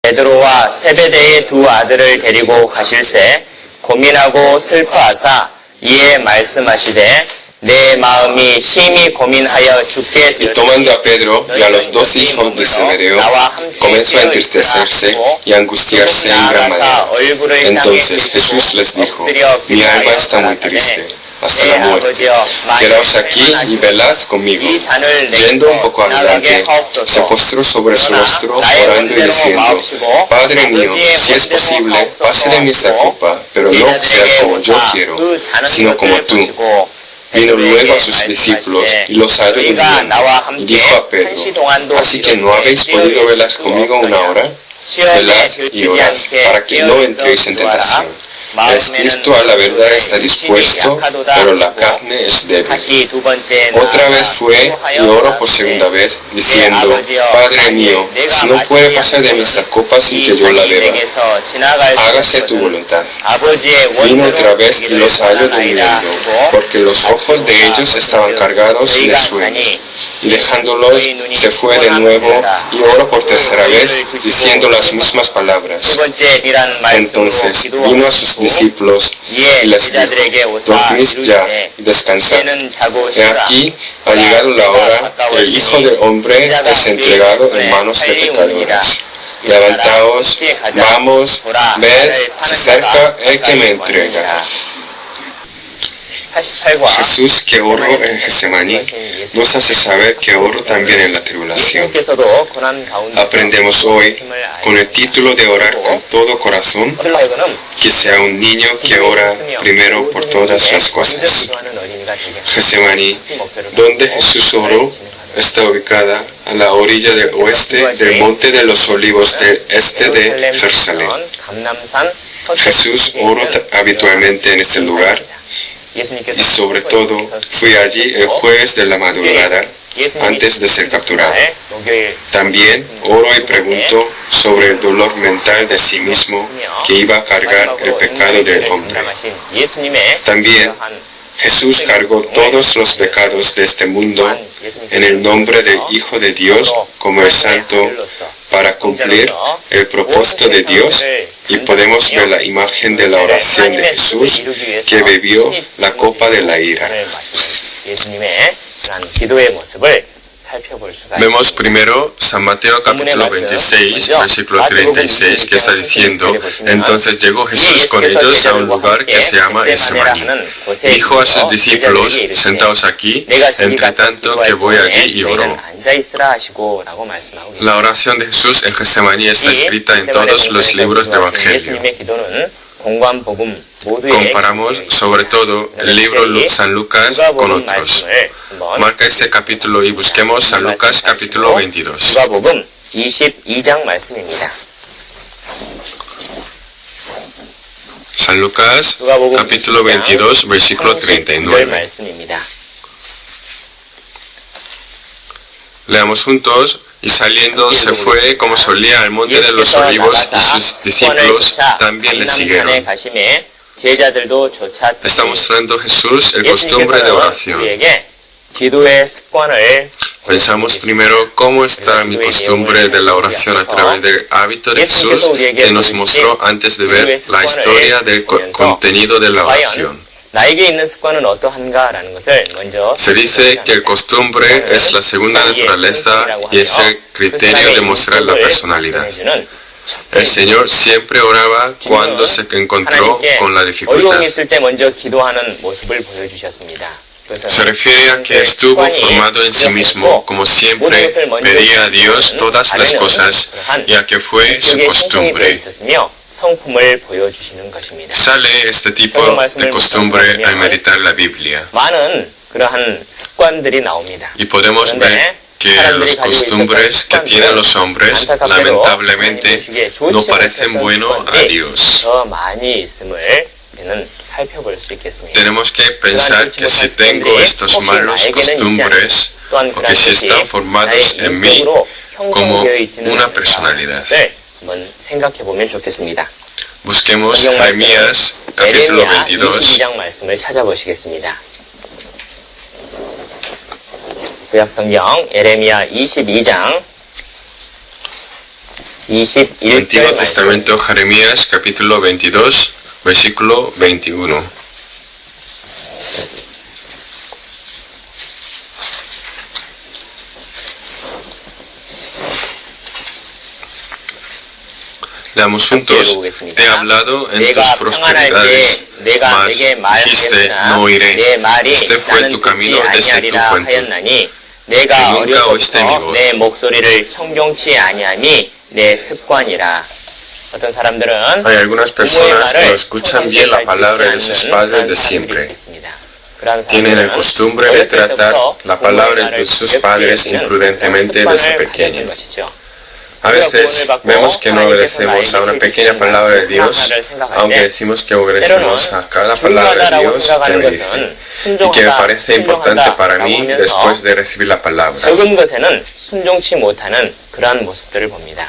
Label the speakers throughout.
Speaker 1: 베드로와 세베대의 두 아들을 데리고 가실새 고민하고 슬퍼하사 이에 말씀하시되 내 마음이 심히 고민하여 죽게
Speaker 2: Y tomando a Pedro y a los dos hijos de Zebedeo, comenzó a entristecerse y a angustiarse en gran manera. Entonces Jesús les dijo, mi alma está muy triste, hasta la muerte. Quedaos aquí y velad conmigo. Yendo un poco adelante, se postró sobre su rostro, orando y diciendo, Padre mío, si es posible, pase de mí esta copa, pero no sea como yo quiero, sino como tú. Vino luego a sus discípulos y los halló durmiendo, y dijo a Pedro, ¿así que no habéis podido velar conmigo una hora? Velad y orad, para que no entréis en tentación. El espíritu a la verdad está dispuesto, pero la carne es débil. Otra vez fue y oró por segunda vez, diciendo, Padre mío, si no puede pasar de mí esta copa sin que yo la beba, hágase tu voluntad. Vino otra vez y los halló durmiendo, porque los ojos de ellos estaban cargados de sueño. Y dejándolos, se fue de nuevo y oró por tercera vez, diciendo las mismas palabras. Entonces vino a sus discípulos y les dijo, dormid ya y descansad. He aquí, ha llegado la hora, el Hijo del Hombre es entregado en manos de pecadores. Levantaos, vamos, ved, se acerca el que me entrega. Jesús, que oró en Getsemaní, nos hace saber que oró también en la tribulación. Aprendemos hoy, con el título de orar con todo corazón, que sea un niño que ora primero por todas las cosas. Getsemaní, donde Jesús oró, está ubicada a la orilla del oeste del Monte de los Olivos del este de Jerusalén. Jesús oró habitualmente en este lugar. Y sobre todo, fui allí el jueves de la madrugada, antes de ser capturado. También oro y pregunto sobre el dolor mental de sí mismo que iba a cargar el pecado del hombre. También Jesús cargó todos los pecados de este mundo en el nombre del Hijo de Dios como el Santo para cumplir el propósito de Dios, y podemos ver la imagen de la oración de Jesús que bebió la copa de la ira. Vemos primero San Mateo capítulo 26, versículo 36, que está diciendo, entonces llegó Jesús con ellos a un lugar que se llama Getsemaní. Dijo a sus discípulos, sentaos aquí, entre tanto que voy allí, y oró. La oración de Jesús en Getsemaní está escrita en todos los libros de Evangelio. Comparamos sobre todo el libro San Lucas con otros. Marca este capítulo y busquemos San Lucas capítulo 22. San Lucas capítulo 22 versículo 39. Leamos juntos. Y saliendo se fue como solía al monte de los olivos, y sus discípulos también le siguieron. Está mostrando Jesús el costumbre de oración. Pensamos primero cómo está mi costumbre de la oración a través del hábito de Jesús que nos mostró antes de ver la historia del contenido de la oración. Se dice que el costumbre es la segunda naturaleza y es el criterio de mostrar la personalidad. El Señor siempre oraba cuando se encontró con la dificultad. Se refiere a que estuvo formado en sí mismo, como siempre pedía a Dios todas las cosas, y a que fue su costumbre. Sale este tipo de costumbre al meditar la Biblia. Y podemos ver que los costumbres que tienen los hombres, lamentablemente, no parecen buenos a Dios. Tenemos que pensar que si tengo estos malos costumbres, o que si están formados en mí como una personalidad. Busquemos Jeremías capítulo 22.
Speaker 1: 구약성경 예레미야 22장
Speaker 2: Antiguo Testamento, Jeremías, capítulo 22, versículo 21. Leamos juntos. He hablado en tus prosperidades, mas dijiste, no iré. Este fue tu camino, este tu cuento.
Speaker 1: 내가
Speaker 2: nunca oíste mi
Speaker 1: 어려서부터
Speaker 2: voz.
Speaker 1: 내 목소리를 청종치 아니함이 내 습관이라. 어떤 사람들은
Speaker 2: Hay algunas personas que no escuchan bien la palabra de sus padres de siempre. Tienen el costumbre de tratar la palabra de sus padres imprudentemente desde pequeños. A veces vemos que no obedecemos a una pequeña palabra de Dios, aunque decimos que obedecemos a cada palabra de Dios que me dice, y que me parece importante para mí después de recibir la palabra.
Speaker 1: 적은 것에는 순종치 못하는 그러한 모습들을 봅니다.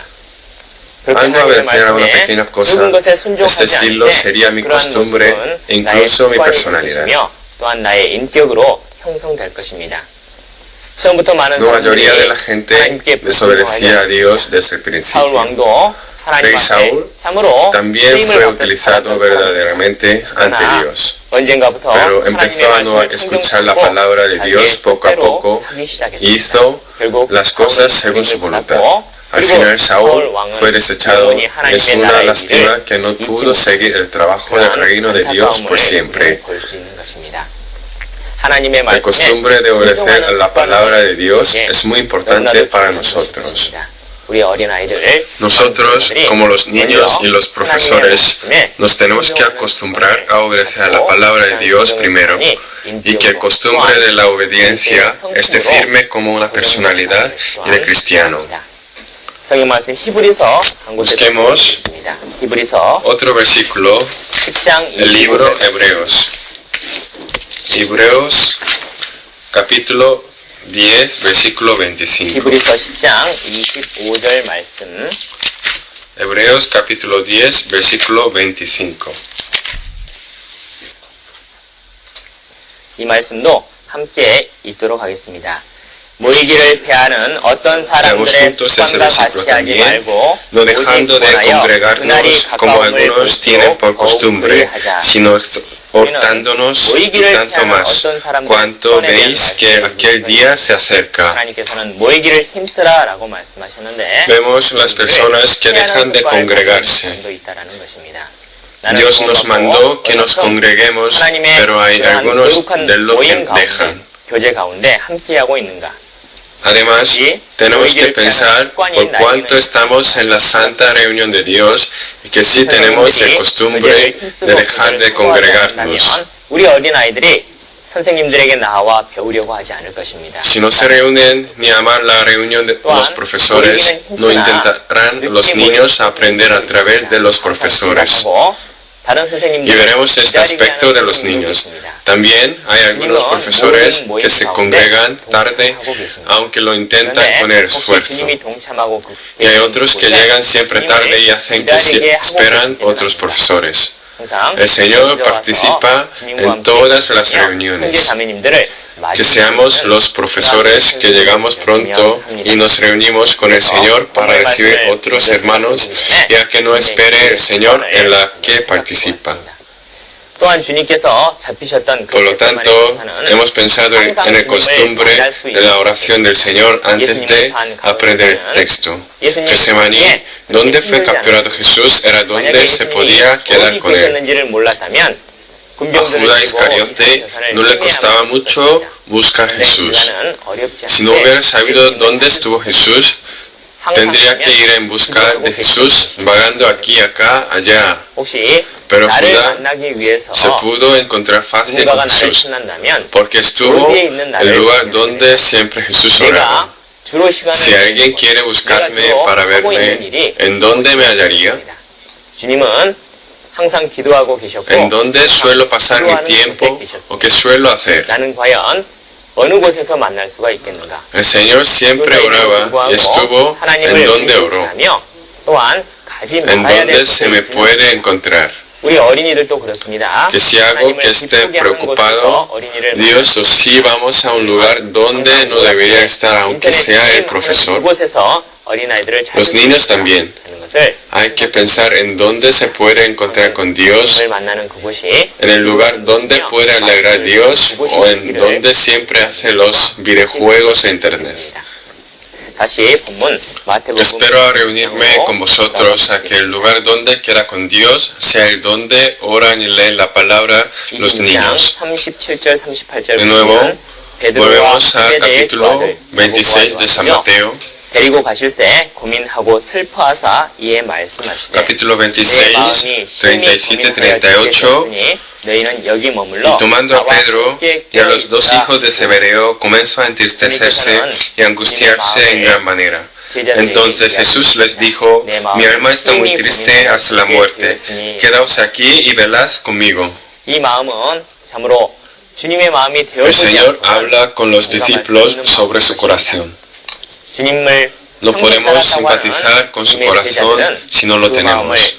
Speaker 2: Al no obedecer a una pequeña cosa, este estilo sería mi costumbre e incluso mi personalidad.
Speaker 1: 또한 나의 인격으로 형성될 것입니다.
Speaker 2: La mayoría de la gente desobedecía a Dios desde el
Speaker 1: 사울
Speaker 2: principio.
Speaker 1: 왕도
Speaker 2: Rey Saúl también fue utilizado verdaderamente ante Dios, pero empezó a no escuchar la palabra de Dios poco a poco y hizo las cosas según su voluntad. Al final Saúl fue desechado. Es una lástima que no pudo seguir el trabajo del reino de Dios por siempre. La costumbre de obedecer a la palabra de Dios es muy importante para nosotros. Nosotros, como los niños y los profesores, nos tenemos que acostumbrar a obedecer a la palabra de Dios primero, y que la costumbre de la obediencia esté firme como una personalidad y de cristiano. Busquemos otro versículo, el libro Hebreos. Hebreos capítulo 10, versículo 25.
Speaker 1: 히브리서 10장 25절 말씀.
Speaker 2: Hebreos capítulo 10, versículo 25.
Speaker 1: 이 말씀도 함께 읽도록 하겠습니다. 모이기를 패하는 어떤 사람들의 습관과 같이 하지 말고
Speaker 2: No dejando de congregarnos como algunos tienen por costumbre, sino exhortándonos y tanto más, cuanto veis que aquel día se acerca.
Speaker 1: 하나님께서는 모이기를 힘쓰라라고 말씀하셨는데
Speaker 2: Vemos las personas que dejan de congregarse. Dios nos mandó que nos congreguemos, pero hay algunos de los que dejan.
Speaker 1: 교제 가운데 함께하고 있는가?
Speaker 2: Además, tenemos que pensar por cuánto estamos en la santa reunión de Dios y que sí tenemos la costumbre de dejar de congregarnos.
Speaker 1: 우리 어린아이들이 선생님들에게 나와 배우려고 하지 않을 것입니다.
Speaker 2: Si no se reúnen ni aman la reunión de los profesores, no intentarán los niños aprender a través de los profesores. Y veremos este aspecto de los niños. También hay algunos profesores que se congregan tarde, aunque lo intentan con esfuerzo. Y hay otros que llegan siempre tarde y hacen que esperan otros profesores. El Señor participa en todas las reuniones. Que seamos los profesores que llegamos pronto y nos reunimos con el Señor para recibir otros hermanos, ya que no espere el Señor en la que participa. Por lo tanto, hemos pensado en la costumbre de la oración del Señor antes de aprender el texto. Getsemaní, donde fue capturado Jesús, era donde se podía quedar con él. A Judas Iscariote no le costaba mucho buscar a Jesús. Si no hubiera sabido dónde estuvo Jesús, tendría que ir en busca de Jesús, vagando aquí, acá, allá. Pero Judas se pudo encontrar fácil con Jesús, porque estuvo en el lugar donde siempre Jesús oraba. Si alguien quiere buscarme para verme, ¿en dónde me hallaría? ¿En dónde suelo pasar mi tiempo o qué suelo hacer? El Señor siempre oraba y estuvo en donde oró, en donde se me puede encontrar. Que si hago que esté preocupado, Dios o si vamos a un lugar donde no debería estar, aunque sea el profesor. Los niños también.
Speaker 1: 것을
Speaker 2: Hay que pensar en dónde se puede encontrar con Dios,
Speaker 1: 주님을 만나는 그곳이
Speaker 2: en el lugar donde puede alegrar a Dios o en donde siempre hace los videojuegos en internet.
Speaker 1: 다시 본문 마태복음
Speaker 2: Espero reunirme con vosotros a que el lugar donde queda con Dios sea el donde oran y leen la palabra los
Speaker 1: 26장
Speaker 2: niños.
Speaker 1: 37절 38절
Speaker 2: De nuevo,
Speaker 1: 보시면 베드로와
Speaker 2: volvemos al
Speaker 1: 세베대의
Speaker 2: capítulo
Speaker 1: 조아들
Speaker 2: 26 de San Mateo,
Speaker 1: 데리고 가실새 고민하고 슬퍼하사 이에 말씀하시되
Speaker 2: capítulo
Speaker 1: 내
Speaker 2: 26,
Speaker 1: 마음이 심히
Speaker 2: 37,
Speaker 1: 고민하여
Speaker 2: 38.
Speaker 1: 죽겠으니 너희는 여기 머물러
Speaker 2: Y tomando a
Speaker 1: 나와
Speaker 2: Pedro
Speaker 1: 함께
Speaker 2: y a los dos
Speaker 1: 깨어있으라.
Speaker 2: hijos de Zebedeo, comenzó a entristecerse y angustiarse en gran manera. Entonces Jesús les dijo: mi alma está muy triste hasta la muerte. Quedaos aquí y velad conmigo.
Speaker 1: 이 마음은 참으로 주님의 마음이
Speaker 2: El
Speaker 1: 되어지지
Speaker 2: Señor
Speaker 1: 않고는
Speaker 2: habla con los discípulos sobre su corazón.
Speaker 1: 주님을
Speaker 2: No podemos simpatizar con su corazón si no lo tenemos.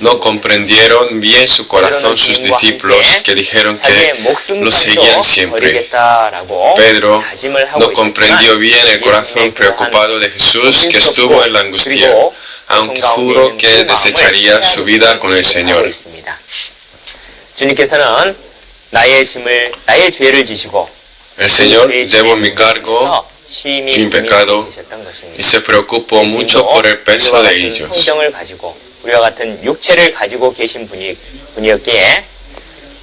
Speaker 2: No comprendieron bien su corazón sus discípulos, que dijeron que lo seguían siempre. Pedro no comprendió bien el corazón preocupado de Jesús, que estuvo en la angustia, aunque juró que desecharía su vida con el Señor.
Speaker 1: 주님께서는 나의 죄를 지시고
Speaker 2: El Señor llevó mi cargo, mi pecado, y se preocupó mucho por el peso de ellos.
Speaker 1: 성정을 가지고 우리와 같은 육체를 가지고 계신 분이었기에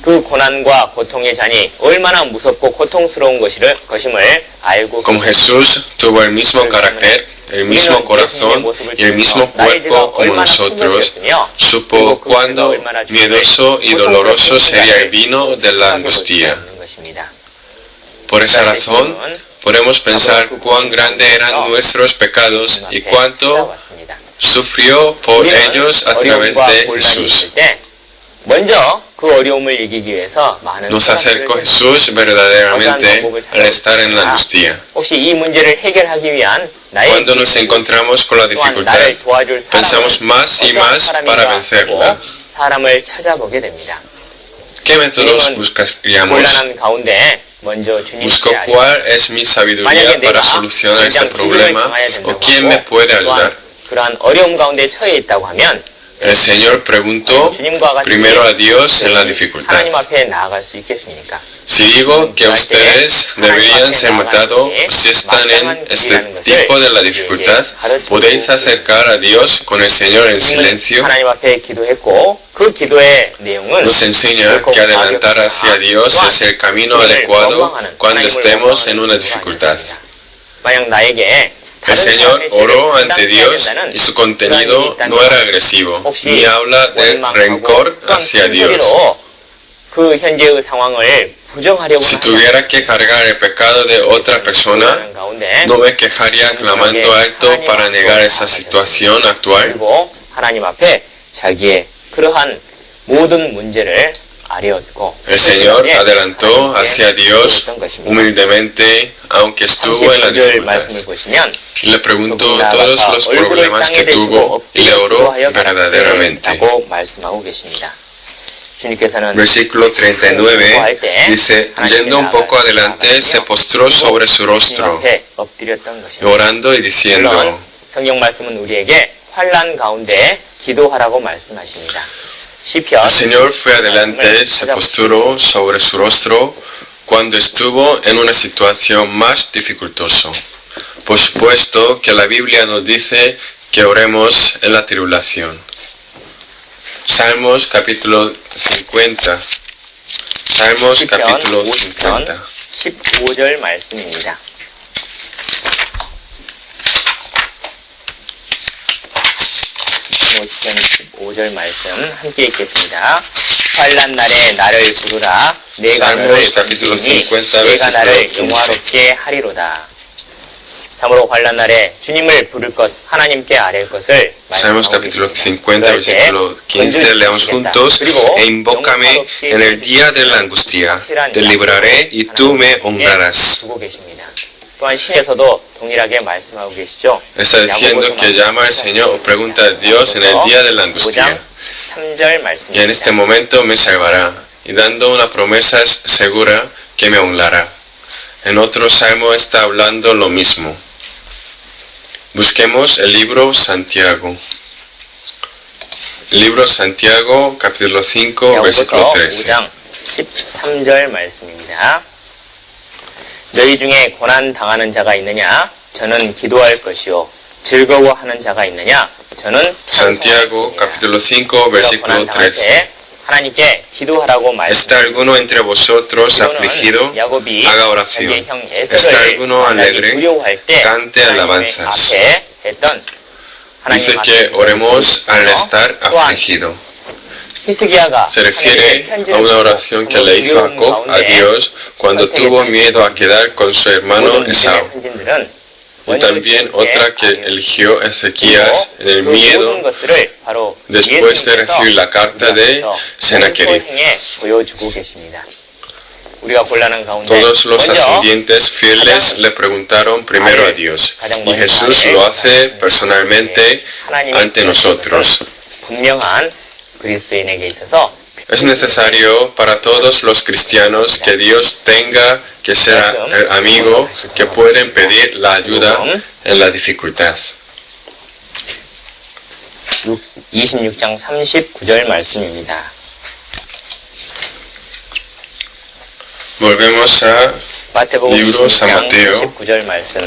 Speaker 1: 그 고난과 고통의 잔이 얼마나 무섭고 고통스러운 것임을 알고
Speaker 2: Como Jesús tuvo el mismo carácter, el mismo corazón y el mismo cuerpo como nosotros, supo cuánto miedoso y doloroso sería el vino de la angustia. Por esa razón, podemos pensar cuán grandes eran nuestros pecados y cuánto sufrió por ellos a través de Jesús.
Speaker 1: 먼저 그 어려움을 이기기 위해서 많은
Speaker 2: Nos acercó Jesús verdaderamente al estar en la angustia.
Speaker 1: 혹시 이 문제를 해결하기 위한 나의
Speaker 2: Cuando nos encontramos con la dificultad, pensamos más y más para vencerla.
Speaker 1: 사람을 찾아보게 됩니다.
Speaker 2: ¿Qué métodos buscaríamos?
Speaker 1: 곤란한 가운데 먼저 주님께
Speaker 2: Busco cuál es mi sabiduría para solucionar este problema o quién me puede ayudar.
Speaker 1: 그러한 어려움 가운데 처해 있다고 하면
Speaker 2: El Señor preguntó primero a Dios en la dificultad.
Speaker 1: 하나님 앞에 나아갈 수 있겠습니까?
Speaker 2: Si digo que ustedes deberían ser matados si están en este tipo de la dificultad, ¿podéis acercar a Dios con el Señor en silencio?
Speaker 1: 하나님 앞에 기도했고 그 기도의 내용은
Speaker 2: Nos enseña que adelantar hacia Dios es el camino adecuado cuando estemos en una dificultad.
Speaker 1: 만약 나에게
Speaker 2: El Señor oró ante Dios y su contenido no era agresivo, ni habla de rencor hacia Dios.
Speaker 1: 그 현재의 상황을 부정하려고
Speaker 2: Si tuviera que cargar el pecado de otra persona, no me quejaría clamando alto para negar esa situación actual.
Speaker 1: 그리고 하나님 앞에 자기의 그러한 모든 문제를 아뢰었고
Speaker 2: El Señor adelantó hacia Dios humildemente, aunque estuvo en la dificultad. Y le preguntó todos los problemas que tuvo y le oró verdaderamente. Versículo 39 dice: yendo un poco adelante, se postró sobre su rostro, orando y diciendo.
Speaker 1: 성경 말씀은 우리에게 환난 가운데 기도하라고 말씀하십니다.
Speaker 2: El Señor fue adelante, se postró sobre su rostro cuando estuvo en una situación más dificultosa. Por supuesto que la Biblia nos dice que oremos en la tribulación. Salmos capítulo 50. Salmos capítulo 50.
Speaker 1: 15절 말씀입니다. 시편 15절 말씀 함께 읽겠습니다. 환난 날에 나를 부르라. 내가 너를 부르리니 내가 나를 영화롭게 하리로다. 참으로 환난 날에 주님을 부를 것, 하나님께 아뢰을 것을
Speaker 2: Salmos capítulo 50, versículo 15, leamos juntos. E invócame en el día de la angustia, te libraré y tú me honrarás.
Speaker 1: 두고 계십니다. 또한 신에서도 동일하게 말씀하고 계시죠.
Speaker 2: Está diciendo que llama al Señor o pregunta a Dios en el día de la angustia.
Speaker 1: 13절 말씀입니다.
Speaker 2: Y en este momento me salvará, y dando una promesa segura que me honrará. En otro salmo está hablando lo mismo. Busquemos el libro Santiago. Libro Santiago, capítulo 5, versículo 13.
Speaker 1: 5장 13절 말씀입니다. 너희 중에 고난 당하는 자가 있느냐? 저는 기도할 것이요. 즐거워하는 자가 있느냐? 저는
Speaker 2: Santiago, capítulo 5, versículo 13.
Speaker 1: 하나님께 기도하라고
Speaker 2: ¿Está alguno entre vosotros afligido? Haga oración. ¿Está alguno alegre? Cante alabanzas. Dice que oremos al estar afligido. Se refiere a una oración que le hizo Jacob a Dios cuando tuvo miedo a quedar con su hermano Esaú. Y también otra que eligió Ezequías en el miedo después de recibir la carta de Sennacherib. Todos los ascendientes fieles le preguntaron primero a Dios, y Jesús lo hace personalmente ante nosotros. Es necesario para todos los cristianos que Dios tenga que ser el amigo que pueden pedir la ayuda en la dificultad.
Speaker 1: 26장 39절 말씀입니다.
Speaker 2: Volvemos a libro San Mateo.
Speaker 1: 29절 말씀.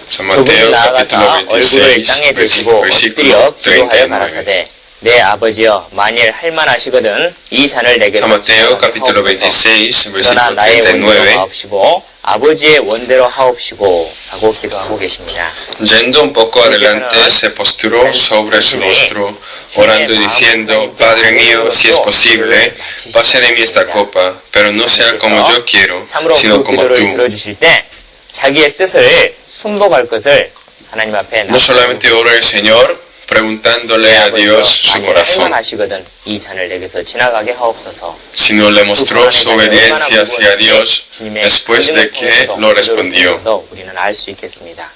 Speaker 2: San Mateo capítulo 26, versículo 39.
Speaker 1: 내 아버지여 만일 할만하시거든 이 잔을 내게서
Speaker 2: San Mateo capítulo 26,
Speaker 1: 그러나
Speaker 2: versículo
Speaker 1: 나의 원대로
Speaker 2: 39.
Speaker 1: 하옵시고 아버지의 원대로 하옵시고 라고 기도하고 계십니다.
Speaker 2: Yendo un poco adelante, se postró sobre su rostro, orando y diciendo, Padre mío, si es posible, pase de mí esta copa, pero no sea como yo quiero,
Speaker 1: 참으로
Speaker 2: sino
Speaker 1: 그
Speaker 2: como
Speaker 1: 기도를
Speaker 2: tú.
Speaker 1: 들어주실 때 자기의 뜻을 순복할 것을 하나님 앞에
Speaker 2: No solamente ora el Señor, preguntándole a Dios su corazón,
Speaker 1: 하시거든 이 잔을 내게서 지나가게 하옵소서.
Speaker 2: sino le mostró su obediencia hacia Dios después de que lo respondió.
Speaker 1: 우리는 알 수 있겠습니다.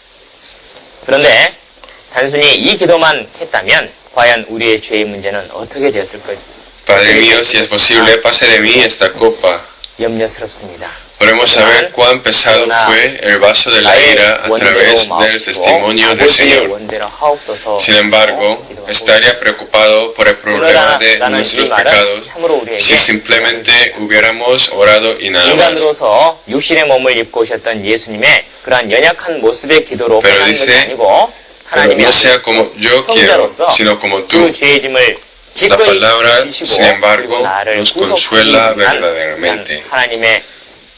Speaker 1: 그런데 단순히 이 기도만 했다면 과연 우리의 죄의 문제는 어떻게 되었을까요?
Speaker 2: Padre mío, si es posible, pase de mí esta copa.
Speaker 1: 염려스럽습니다.
Speaker 2: Oremos a ver cuán pesado fue el vaso de la ira a través del testimonio del Señor. Sin embargo, estaría preocupado por el problema de nuestros pecados si simplemente hubiéramos orado y nada más.
Speaker 1: 인간으로서 육신의 몸을 입고 오셨던 예수님의 그러한 연약한 모습의 기도로
Speaker 2: Pero
Speaker 1: 끝나는 것이
Speaker 2: dice,
Speaker 1: 아니고
Speaker 2: Pero
Speaker 1: 하나님이
Speaker 2: no sea como yo quiero, sino como tú.
Speaker 1: 그 죄의 짐을
Speaker 2: La
Speaker 1: 기꺼이
Speaker 2: palabra,
Speaker 1: 지시고
Speaker 2: sin embargo,
Speaker 1: 그리고 나를
Speaker 2: nos consuela
Speaker 1: 구속하기 위한
Speaker 2: verdaderamente.
Speaker 1: 하나님의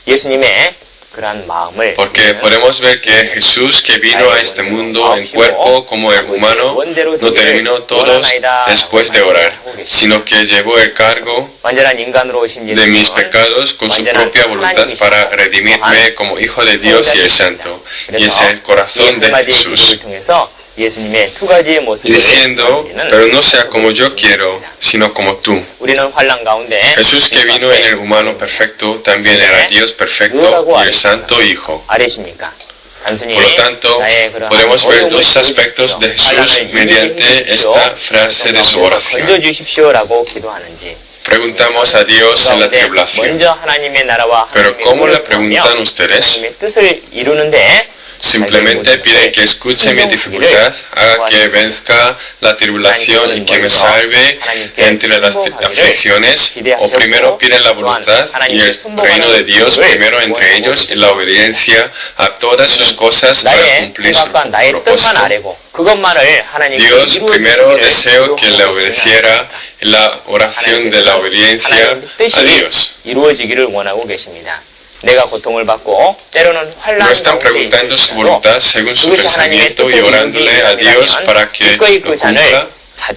Speaker 1: 예수님의 그러한 마음을
Speaker 2: Porque podemos ver que Jesús, que vino a este mundo en cuerpo como el humano, no terminó todos después de orar, sino que llevó el cargo
Speaker 1: 완전한 인간으로 오신
Speaker 2: de mis
Speaker 1: 예수님은
Speaker 2: pecados con su propia voluntad para redimirme como Hijo de Dios y el Santo. Y es el corazón de Jesús.
Speaker 1: 예수님의 두 가지의 모습을
Speaker 2: Diciendo, pero no sea como yo quiero, sino como tú.
Speaker 1: 우리는 환난 가운데
Speaker 2: Jesús, que vino en el humano perfecto, también era Dios perfecto y el Santo Hijo.
Speaker 1: 아래십니까? 단순히
Speaker 2: Por lo tanto, podemos ver dos aspectos de Jesús mediante esta frase de su oración.
Speaker 1: 건져주십시오라고 기도하는지
Speaker 2: Preguntamos a Dios en la tribulación.
Speaker 1: 먼저 하나님의 나라와
Speaker 2: Pero ¿cómo le preguntan ustedes?
Speaker 1: 하나님의 뜻을 이루는데
Speaker 2: Simplemente piden que escuche mi dificultad, haga que venzca la tribulación y que me salve entre las aflicciones, o primero piden la voluntad y el reino de Dios primero entre ellos y la obediencia a todas sus cosas para cumplir su propósito. Dios primero deseo que le obedeciera la oración de la obediencia a Dios.
Speaker 1: 이루어지기를 원하고 계십니다. 내가 고통을 받고 때로는
Speaker 2: No
Speaker 1: 환난
Speaker 2: están preguntando su voluntad según su pensamiento y orándole a Dios para que lo cumpla.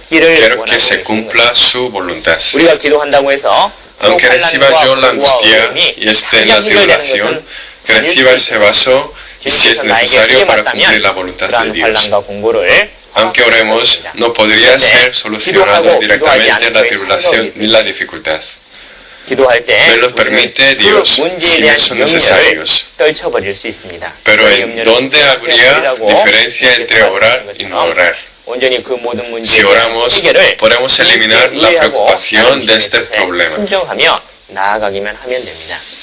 Speaker 2: Quiero que se cumpla su voluntad.
Speaker 1: 우리가 기도한다고 해서
Speaker 2: Aunque reciba yo la angustia y esté en la tribulación, que reciba ese vaso y si es necesario para cumplir la voluntad de Dios. Aunque oremos, no podría ser solucionado directamente la tribulación ni la dificultad. Me lo permite Dios si no son necesarios. Pero ¿en dónde habría diferencia entre orar y no orar? Si oramos, podemos eliminar la preocupación de este problema.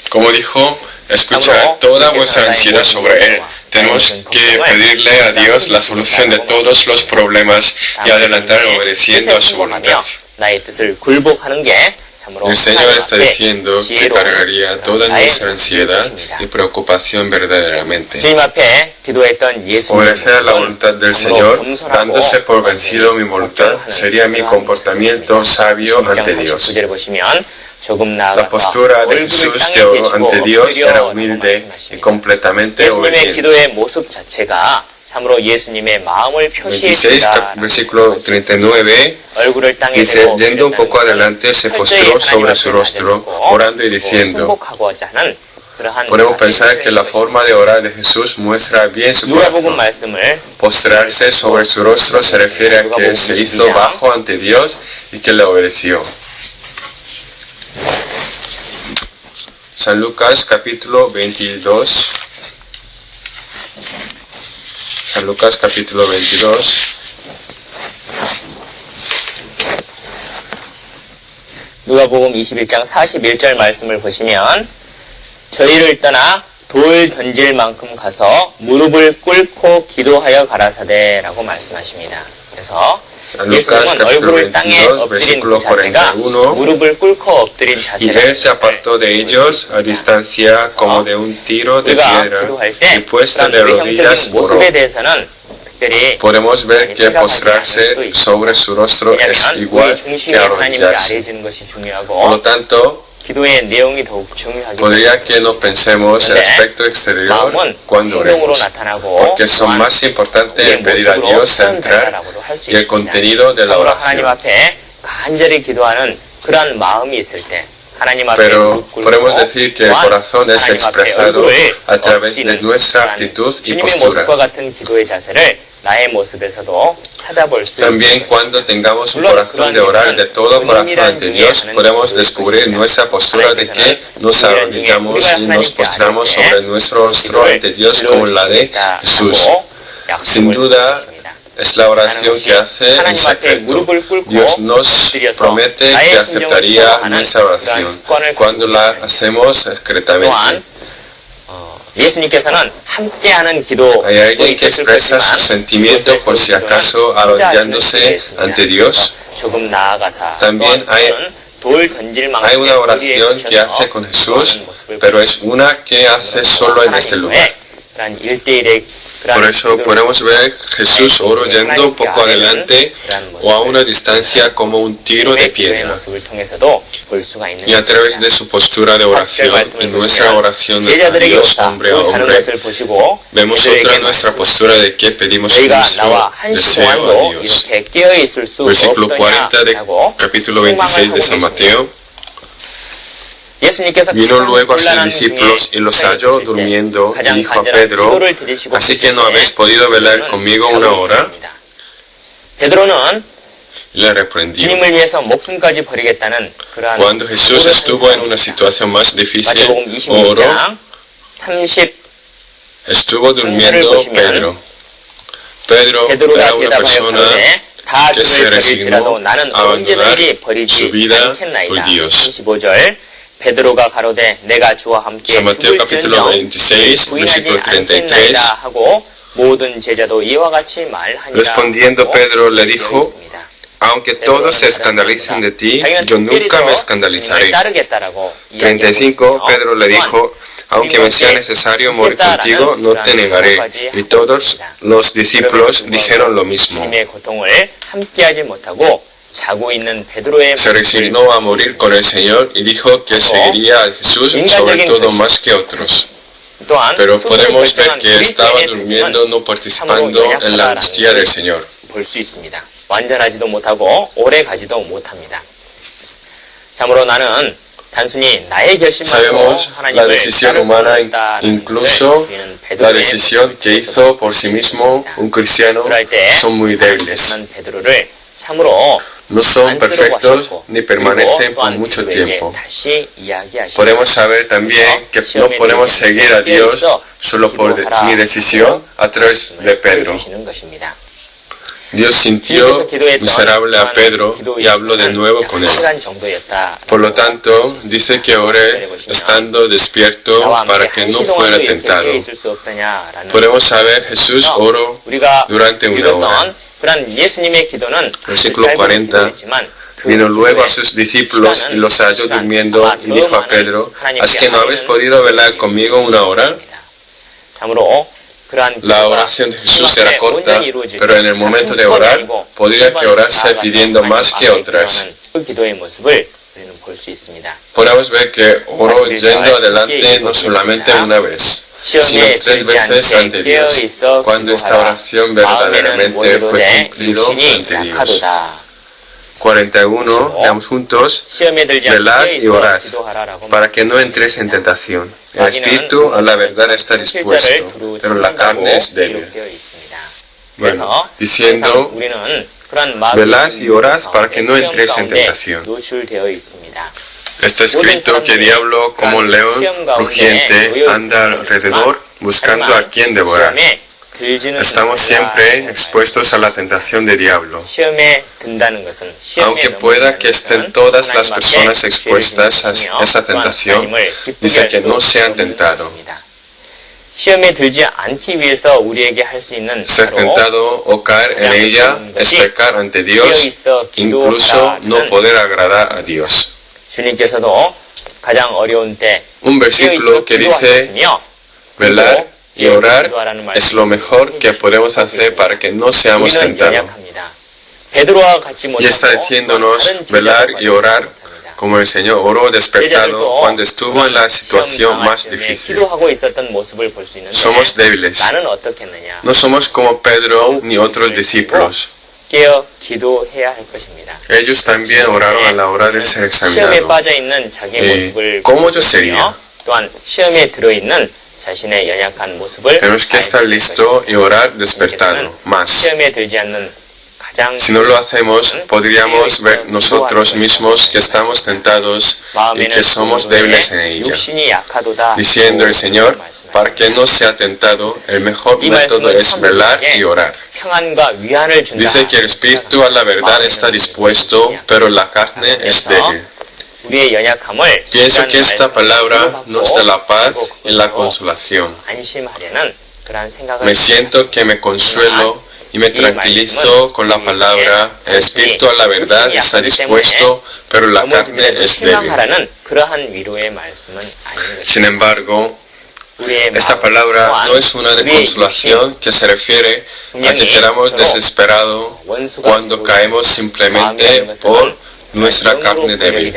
Speaker 2: Como dijo, escuchad toda vuestra ansiedad sobre Él, tenemos que pedirle a Dios la solución de todos los problemas y adelantar obedeciendo a su voluntad.
Speaker 1: 나의 뜻을 굴복하는 게 참으로
Speaker 2: El Señor está
Speaker 1: 하나님
Speaker 2: diciendo
Speaker 1: 앞에
Speaker 2: que cargaría toda
Speaker 1: 나의
Speaker 2: nuestra ansiedad
Speaker 1: 뜻입니다.
Speaker 2: y preocupación verdaderamente.
Speaker 1: 주님 앞에 기도했던 예수님의
Speaker 2: Obedecer la voluntad del Señor, dándose por vencido mi voluntad, sería mi comportamiento sabio ante Dios. La postura de Jesús que oró ante Dios era humilde y completamente
Speaker 1: 예수님의
Speaker 2: obediente.
Speaker 1: 기도의 모습 자체가 참으로 예수님의 마음을
Speaker 2: 26,
Speaker 1: 표시해준다.
Speaker 2: versículo 39,
Speaker 1: 얼굴을 땅에
Speaker 2: dice,
Speaker 1: 대고
Speaker 2: yendo un poco
Speaker 1: 기도했다는
Speaker 2: adelante, se
Speaker 1: 철저히
Speaker 2: postró sobre
Speaker 1: 하나님
Speaker 2: su
Speaker 1: 앞에
Speaker 2: rostro,
Speaker 1: 낮아졌고,
Speaker 2: orando y diciendo,
Speaker 1: 순복하고자 하는 그러한
Speaker 2: podemos pensar
Speaker 1: 자세를
Speaker 2: que la forma de orar de Jesús muestra bien su
Speaker 1: 누가복음
Speaker 2: corazón.
Speaker 1: 말씀을
Speaker 2: Postrarse sobre su rostro se refiere a que se hizo bajo ante Dios y que le obedeció. San Lucas capítulo 22. San Lucas capítulo 22.
Speaker 1: 누가복음 21장 41절 말씀을 보시면 저희를 떠나 돌 던질 만큼 가서 무릎을 꿇고 기도하여 가라사대라고 말씀하십니다. 그래서
Speaker 2: San Lucas
Speaker 1: 예수님은
Speaker 2: capítulo
Speaker 1: 얼굴을 땅에
Speaker 2: 22
Speaker 1: 엎드린 그
Speaker 2: versículo
Speaker 1: 자세가
Speaker 2: 41.
Speaker 1: 무릎을 꿇고 엎드린
Speaker 2: Y
Speaker 1: 자세라는
Speaker 2: él se apartó de ellos a distancia como de un tiro de
Speaker 1: 우리가
Speaker 2: piedra
Speaker 1: 기도할
Speaker 2: y
Speaker 1: 때
Speaker 2: puesto de
Speaker 1: 그런
Speaker 2: rodillas
Speaker 1: 외형적인 모습에
Speaker 2: oró.
Speaker 1: 대해서는 특별히
Speaker 2: Podemos ver que
Speaker 1: 생각하지 않을 수도
Speaker 2: postrarse
Speaker 1: 있습니다.
Speaker 2: sobre su rostro es
Speaker 1: 왜냐하면
Speaker 2: igual
Speaker 1: 우리
Speaker 2: que
Speaker 1: 중심이 하나님께
Speaker 2: arrodillarse.
Speaker 1: 아래지는 것이
Speaker 2: Por
Speaker 1: 중요하고
Speaker 2: lo tanto,
Speaker 1: 기도의 내용이 더욱 중요하기
Speaker 2: podría que no pensemos el
Speaker 1: 근데
Speaker 2: aspecto exterior
Speaker 1: 마음은
Speaker 2: cuando
Speaker 1: 행동으로
Speaker 2: oremos,
Speaker 1: 나타나고
Speaker 2: porque son
Speaker 1: 또한
Speaker 2: más importantes
Speaker 1: 우리의
Speaker 2: el pedir a
Speaker 1: 모습으로
Speaker 2: Dios centrar
Speaker 1: 표현된다라고도 할 수
Speaker 2: y el
Speaker 1: 있습니다.
Speaker 2: contenido de la
Speaker 1: 참으로 하나님
Speaker 2: oración.
Speaker 1: 앞에 간절히 기도하는 그러한 마음이 있을 때 하나님 앞에
Speaker 2: Pero
Speaker 1: 무릎 꿇고
Speaker 2: podemos decir que el
Speaker 1: 또한
Speaker 2: corazón es
Speaker 1: 하나님 앞에
Speaker 2: expresado
Speaker 1: 얼굴을
Speaker 2: a través de
Speaker 1: 엎드리는
Speaker 2: nuestra
Speaker 1: 그러한
Speaker 2: actitud y
Speaker 1: 주님의
Speaker 2: postura.
Speaker 1: 모습과 같은 기도의 자세를 나의 모습에서도 찾아볼 수
Speaker 2: También
Speaker 1: 있습니다.
Speaker 2: cuando tengamos un corazón de orar de todo corazón ante Dios, podemos descubrir nuestra postura de que nos arrodillamos y nos postramos sobre nuestro rostro ante Dios como la de Jesús. Sin duda, es la oración que hace en secreto. Dios nos promete que aceptaría nuestra oración cuando la hacemos secretamente.
Speaker 1: 예수님께서는 함께하는 기도
Speaker 2: Hay alguien que expresa su sentimiento por si acaso arrodillándose ante Dios.
Speaker 1: 조금 나아가사
Speaker 2: También hay una oración que hace con Jesús, pero es una que hace solo en este lugar. Por eso podemos ver Jesús oró yendo un poco adelante o a una distancia como un tiro de piedra. Y a través de su postura de oración, en nuestra oración a Dios, hombre a hombre, vemos otra nuestra postura de que pedimos nuestro deseo a Dios. Versículo 40 de capítulo 26 de San Mateo. Vino luego a sus discípulos y los halló durmiendo y dijo a Pedro, ¿así que no habéis podido velar conmigo una hora? Y le reprendió. Cuando Jesús estuvo en una situación más difícil, oró, estuvo durmiendo Pedro. Pedro era una persona que se resignó a abandonar su vida por Dios.
Speaker 1: 베드로가 가로되 내가 주와 함께
Speaker 2: San Mateo capítulo 26, versículo 33.
Speaker 1: 하고 모든 제자도 이와 같이 말하니라.
Speaker 2: Respondiendo Pedro le dijo, aunque todos se escandalicen de ti, yo nunca me escandalizaré. 35, Pedro le dijo, aunque me sea necesario morir contigo, no te negaré. Y todos los discípulos dijeron lo mismo. Se resignó a morir con el Señor y dijo que seguiría a Jesús sobre todo más que otros. Pero podemos ver que estaba durmiendo, no participando en la angustia del Señor.
Speaker 1: 완전하지도 못하고 오래 가지도 못합니다. 참으로 나는 단순히 나의 결심만으로
Speaker 2: Sabemos la decisión humana, incluso la decisión que hizo por sí mismo un cristiano, son muy débiles. No son perfectos ni permanecen por mucho tiempo. Podemos saber también que no podemos seguir a Dios solo por mi decisión a través de Pedro. Dios sintió miserable a Pedro y habló de nuevo con él. Por lo tanto, dice que oré estando despierto para que no fuera tentado. Podemos saber, Jesús oró durante una hora. Versículo 40. Vino luego a sus discípulos y los halló durmiendo y dijo a Pedro, ¿es que no habéis podido velar conmigo una hora? La oración de Jesús era corta, pero en el momento de orar, podría que orase pidiendo más que otras. Podemos ver que oró yendo adelante no solamente una vez, sino 3 veces ante Dios, cuando esta oración verdaderamente fue cumplido ante Dios. 41, leamos juntos, velad y orad, para que no entréis en tentación. El espíritu a la verdad está dispuesto, pero la carne es débil. Bueno, diciendo, velad y orad para que no entréis en tentación. Está escrito que el diablo, como un león rugiente, anda alrededor buscando a quien devorar. Estamos siempre expuestos a la tentación del diablo. Aunque pueda que estén todas las personas expuestas a esa tentación, dice que no sean tentados. Ser tentado o caer en ella es pecar ante Dios, incluso no poder agradar a Dios. Un versículo que dice, velar y orar es lo mejor que podemos hacer para que no seamos tentados. Y está diciéndonos velar y orar como el Señor oró despertado cuando estuvo en la situación más difícil. Somos débiles. No somos como Pedro ni otros discípulos. Ellos también oraron a la hora de ser examinados. ¿Cómo yo sería? Tenemos que estar listos y orar despertado más. Si no lo hacemos, podríamos ver nosotros mismos que estamos tentados y que somos débiles en ella. Diciendo el Señor, para que no sea tentado, el mejor método es velar y orar. Dice que el espíritu a la verdad está dispuesto, pero la carne es débil. Pienso que esta palabra nos da la paz y la consolación. Me siento que me consuelo y me tranquilizo con la palabra, el espíritu a la verdad está dispuesto, pero la carne es débil. Sin embargo, esta palabra no es una de consolación que se refiere a que quedamos desesperados cuando caemos simplemente por nuestra carne débil.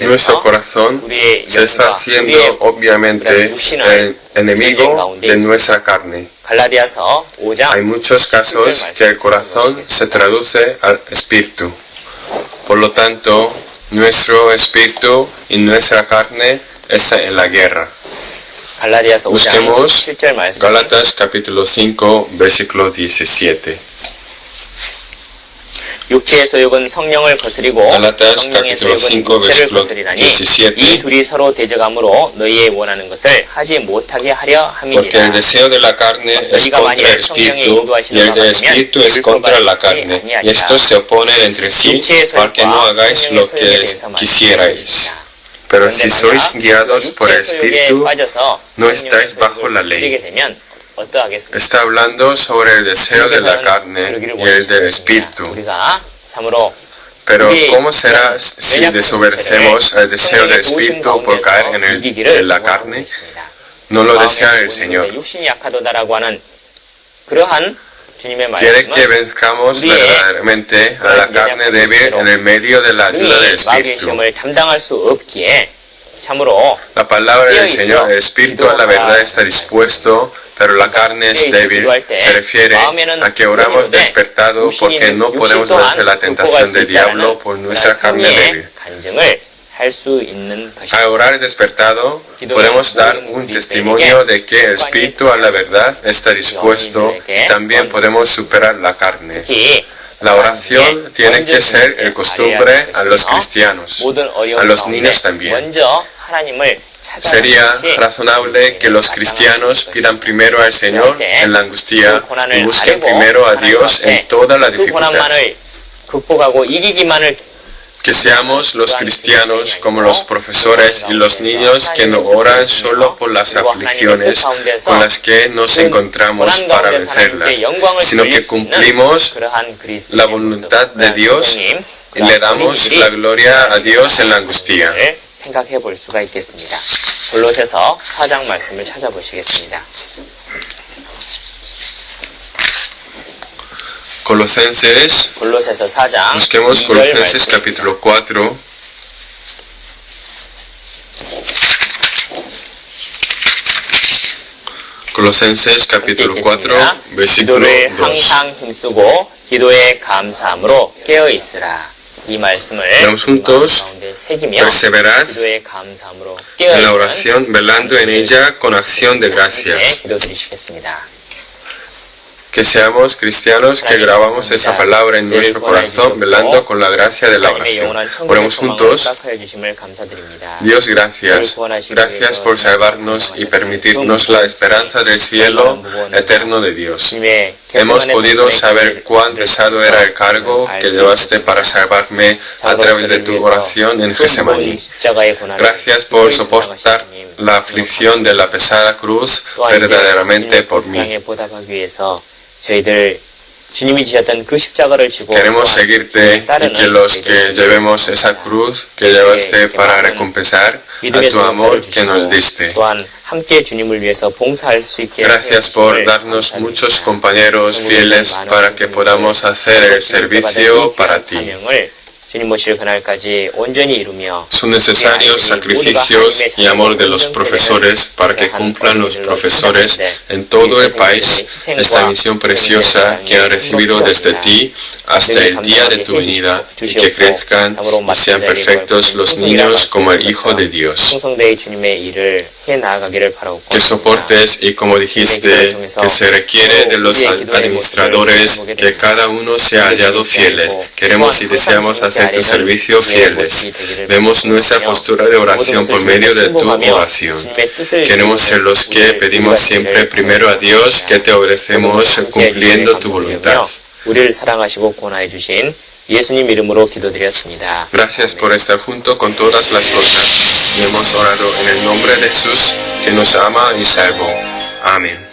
Speaker 2: Nuestro corazón se está haciendo obviamente el enemigo de nuestra carne. Hay muchos casos que el corazón se traduce al espíritu. Por lo tanto, nuestro espíritu y nuestra carne están en la guerra. Busquemos Gálatas capítulo 5, versículo 17.
Speaker 1: 육체의 소욕은 성령을 거스리고 성령의 소욕은 육체를 거스리나니 이 둘이 서로 대적함으로 너희의 원하는 것을 하지 못하게 하려
Speaker 2: Porque el deseo de la carne es contra el espíritu y el del espíritu es contra la carne, y estos se oponen entre sí para que no hagáis lo que quisierais. Pero si sois guiados por el espíritu, no estáis bajo la ley. Está hablando sobre el deseo de la carne y el del espíritu. Pero ¿cómo será si desobedecemos al deseo del espíritu por caer en el de la carne? No lo desea el Señor. Quiere que venzcamos verdaderamente a la carne débil en el medio de la ayuda del espíritu. La palabra del Señor, el espíritu a la verdad está dispuesto, pero la carne es débil. Se refiere a que oramos despertado porque no podemos vencer la tentación del diablo por nuestra carne débil. Al orar despertado, podemos dar un testimonio de que el espíritu a la verdad está dispuesto y también podemos superar la carne. La oración tiene que ser el costumbre a los cristianos, a los niños también.
Speaker 1: 하나님을
Speaker 2: Sería razonable que los cristianos pidan primero al Señor en la angustia y busquen primero a Dios en toda la dificultad.
Speaker 1: 극복하고 이기기만을
Speaker 2: Que seamos los cristianos como los profesores y los niños que no oran solo por las aflicciones con las que nos encontramos para vencerlas, sino que cumplimos la voluntad de Dios y le damos la gloria a Dios en la angustia.
Speaker 1: 생각해 볼 수가 있겠습니다. 골로새서 4장 말씀을 찾아보시겠습니다.
Speaker 2: Colosenses,
Speaker 1: 골로새서 4장
Speaker 2: busquemos
Speaker 1: 2절
Speaker 2: Colosenses
Speaker 1: 말씀.
Speaker 2: capítulo 4. Colosenses capítulo 4, versículo
Speaker 1: 기도를
Speaker 2: 2.
Speaker 1: 항상 힘쓰고 기도에 감사함으로 깨어 있으라. 이 말씀을
Speaker 2: Leamos juntos.
Speaker 1: 가운데 새기며
Speaker 2: Perseverad
Speaker 1: 기도에 감사함으로 깨어
Speaker 2: en la
Speaker 1: 있는
Speaker 2: oración, velando en ella con acción de gracias.
Speaker 1: 기도드리시겠습니다.
Speaker 2: Que seamos cristianos que grabamos esa palabra en nuestro corazón, velando con la gracia de la oración. Oremos juntos. Dios, gracias. Gracias por salvarnos y permitirnos la esperanza del cielo eterno de Dios. Hemos podido saber cuán pesado era el cargo que llevaste para salvarme a través de tu oración en Getsemaní. Gracias por soportar la aflicción de la pesada cruz verdaderamente por mí.
Speaker 1: 저희들 주님이 지셨던 그 십자가를 지고
Speaker 2: Queremos seguirte y que los que llevemos esa cruz que llevaste para recompensar a tu amor que nos diste.
Speaker 1: 또한 함께 주님을 위해서 봉사할 수 있게
Speaker 2: Gracias por darnos muchos compañeros fieles para que podamos hacer el servicio para ti.
Speaker 1: 주님 모실 그날까지 온전히 이루며
Speaker 2: Son necesarios sacrificios y amor de los profesores para que cumplan los profesores en todo el país esta misión preciosa que han recibido desde ti hasta el día de tu venida y que crezcan y sean perfectos los niños como el Hijo de Dios.
Speaker 1: 충성되이 주님의 일을 해 나아가기를 바라고
Speaker 2: Que soportes y como dijiste que se requiere de los administradores que cada uno sea hallado fieles. Queremos y deseamos hacer tu servicio fieles. Vemos nuestra postura de oración por medio de tu oración. Queremos ser los que pedimos siempre primero a Dios que te obedecemos cumpliendo tu voluntad.
Speaker 1: 우리를 사랑하시고 구원하여 주신 예수님 이름으로 기도드렸습니다.
Speaker 2: Gracias por estar junto con todas las cosas. Y hemos orado en el nombre de Jesús que nos ama y salvó. Amén.